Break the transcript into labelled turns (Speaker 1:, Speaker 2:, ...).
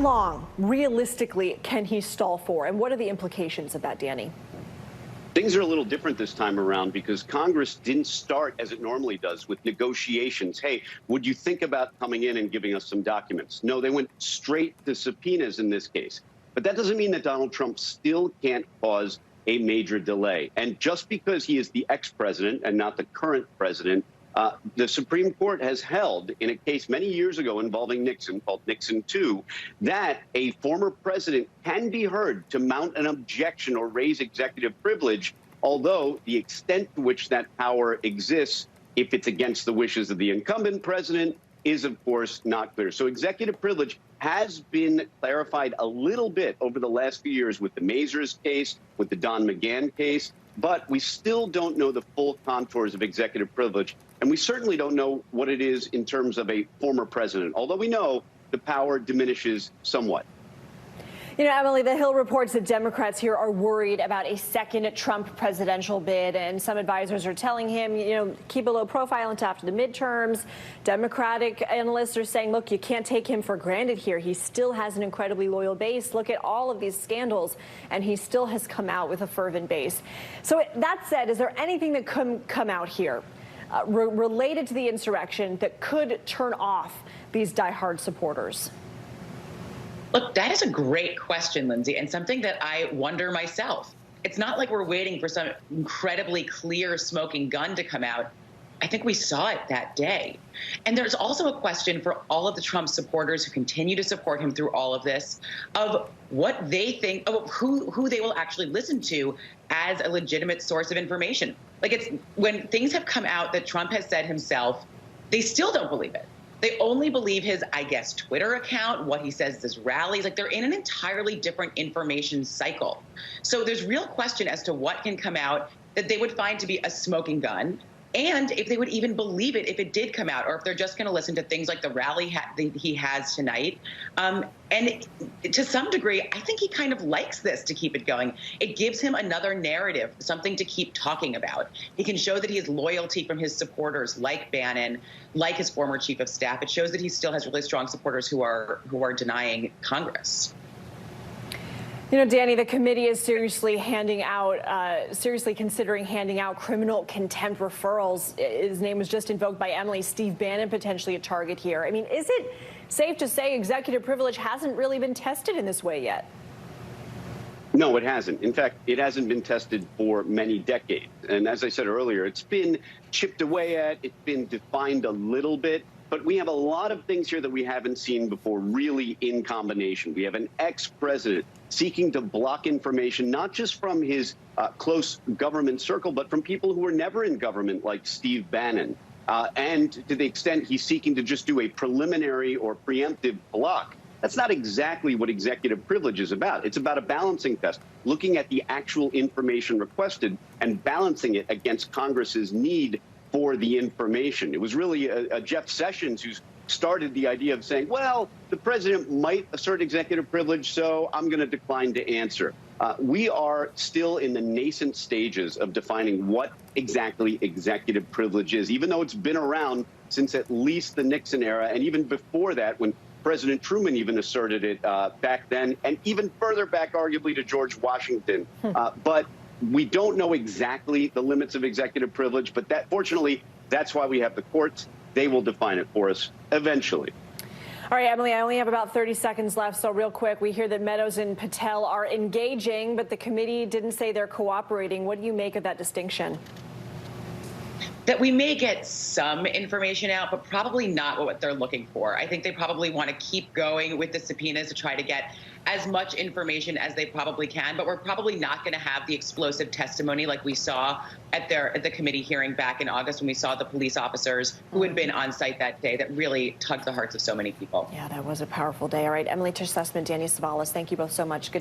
Speaker 1: long, realistically, can he stall for? And what are the implications of that, Danny?
Speaker 2: Things are a little different this time around because Congress didn't start as it normally does with negotiations. Hey, would you think about coming in and giving us some documents? No, they went straight to subpoenas in this case. But that doesn't mean that Donald Trump still can't cause a major delay. And just because he is the ex-president and not the current president, the Supreme Court has held in a case many years ago involving Nixon, called Nixon 2, that a former president can be heard to mount an objection or raise executive privilege, although the extent to which that power exists, if it's against the wishes of the incumbent president, is, of course, not clear. So executive privilege has been clarified a little bit over the last few years with the Mazars case, with the Don McGahn case, but we still don't know the full contours of executive privilege. And we certainly don't know what it is in terms of a former president, although we know the power diminishes somewhat.
Speaker 1: You know, Emily, the Hill reports that Democrats here are worried about a second Trump presidential bid, and some advisors are telling him, you know, keep a low profile until after the midterms. Democratic analysts are saying, look, you can't take him for granted here. He still has an incredibly loyal base. Look at all of these scandals, and he still has come out with a fervent base. So that said, is there anything that could come out here related to the insurrection that could turn off these diehard supporters?
Speaker 3: Look, that is a great question, Lindsay, and something that I wonder myself. It's not like we're waiting for some incredibly clear smoking gun to come out. I think we saw it that day. And there's also a question for all of the Trump supporters who continue to support him through all of this, of what they think, of who they will actually listen to as a legitimate source of information. Like, it's when things have come out that Trump has said himself, they still don't believe it. They only believe his, I guess, Twitter account, what he says at his rallies. Like, they're in an entirely different information cycle. So there's real question as to what can come out that they would find to be a smoking gun, and if they would even believe it if it did come out, or if they're just going to listen to things like the rally he has tonight. And to some degree, I think he kind of likes this to keep it going. It gives him another narrative, something to keep talking about. He can show that he has loyalty from his supporters, like Bannon, like his former chief of staff. It shows that he still has really strong supporters who are denying Congress.
Speaker 1: You know, Danny, the committee is seriously considering handing out criminal contempt referrals. His name was just invoked by Emily. Steve Bannon potentially a target here. I mean, is it safe to say executive privilege hasn't really been tested in this way yet?
Speaker 2: No, it hasn't. In fact, it hasn't been tested for many decades. And as I said earlier, it's been chipped away at. It's been defined a little bit. But we have a lot of things here that we haven't seen before, really in combination. We have an ex-president seeking to block information, not just from his close government circle, but from people who were never in government, like Steve Bannon. And to the extent he's seeking to just do a preliminary or preemptive block, that's not exactly what executive privilege is about. It's about a balancing test, looking at the actual information requested and balancing it against Congress's need for the information. It was really a Jeff Sessions who started the idea of saying, well, the president might assert executive privilege, so I'm going to decline to answer. We are still in the nascent stages of defining what exactly executive privilege is, even though it's been around since at least the Nixon era, and even before that, when President Truman even asserted it back then, and even further back, arguably, to George Washington. But we don't know exactly the limits of executive privilege, but fortunately, that's why we have the courts. They will define it for us eventually.
Speaker 1: All right, Emily, I only have about 30 seconds left, so real quick, we hear that Meadows and Patel are engaging, but the committee didn't say they're cooperating. What do you make of that distinction?
Speaker 3: That we may get some information out, but probably not what they're looking for. I think they probably want to keep going with the subpoenas to try to get as much information as they probably can, but we're probably not going to have the explosive testimony like we saw at the committee hearing back in August when we saw the police officers who had been on site that day that really tugged the hearts of so many people.
Speaker 1: Yeah, that was a powerful day. All right, Emily, Tisch Sussman, Danny Savalas, thank you both so much. Good